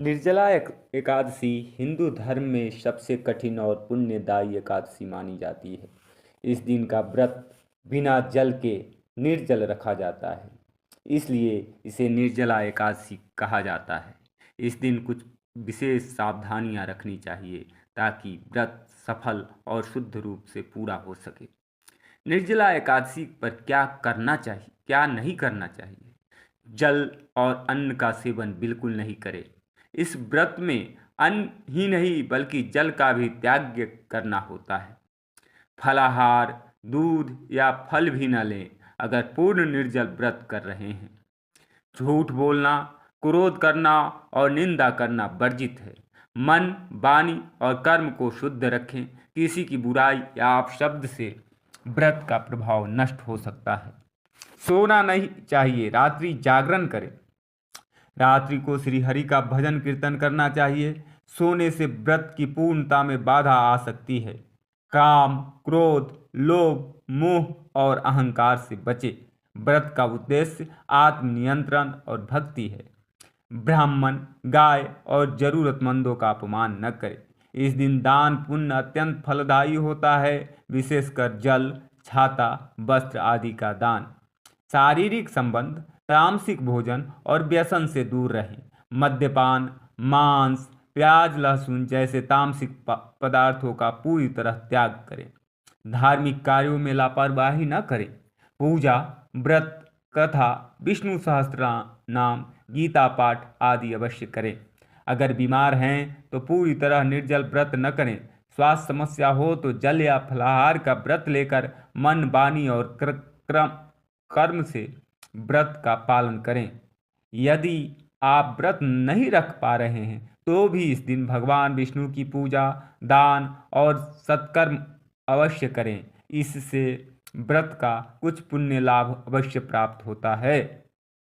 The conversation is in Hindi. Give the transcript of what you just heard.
निर्जला एकादशी हिंदू धर्म में सबसे कठिन और पुण्यदायी एकादशी मानी जाती है। इस दिन का व्रत बिना जल के निर्जल रखा जाता है, इसलिए इसे निर्जला एकादशी कहा जाता है। इस दिन कुछ विशेष सावधानियां रखनी चाहिए ताकि व्रत सफल और शुद्ध रूप से पूरा हो सके। निर्जला एकादशी पर क्या करना चाहिए, क्या नहीं करना चाहिए। जल और अन्न का सेवन बिल्कुल नहीं करें। इस व्रत में अन्न ही नहीं बल्कि जल का भी त्याग करना होता है। फलाहार, दूध या फल भी न लें अगर पूर्ण निर्जल व्रत कर रहे हैं। झूठ बोलना, क्रोध करना और निंदा करना वर्जित है। मन, वाणी और कर्म को शुद्ध रखें। किसी की बुराई या अपशब्द से व्रत का प्रभाव नष्ट हो सकता है। सोना नहीं चाहिए, रात्रि जागरण करें। रात्रि को श्री हरि का भजन कीर्तन करना चाहिए। सोने से व्रत की पूर्णता में बाधा आ सकती है। काम, क्रोध, लोभ, मोह और अहंकार से बचे। व्रत का उद्देश्य आत्मनियंत्रण और भक्ति है। ब्राह्मण, गाय और जरूरतमंदों का अपमान न करें। इस दिन दान पुण्य अत्यंत फलदायी होता है, विशेषकर जल, छाता, वस्त्र आदि का दान। शारीरिक संबंध, तामसिक भोजन और व्यसन से दूर रहें। मद्यपान, मांस, प्याज, लहसुन जैसे तामसिक पदार्थों का पूरी तरह त्याग करें। धार्मिक कार्यों में लापरवाही न करें। पूजा, व्रत, कथा, विष्णु सहस्त्र नाम, गीता पाठ आदि अवश्य करें। अगर बीमार हैं तो पूरी तरह निर्जल व्रत न करें। स्वास्थ्य समस्या हो तो जल या फलाहार का व्रत लेकर मन, वाणी और कर्म से व्रत का पालन करें। यदि आप व्रत नहीं रख पा रहे हैं तो भी इस दिन भगवान विष्णु की पूजा, दान और सत्कर्म अवश्य करें। इससे व्रत का कुछ पुण्य लाभ अवश्य प्राप्त होता है।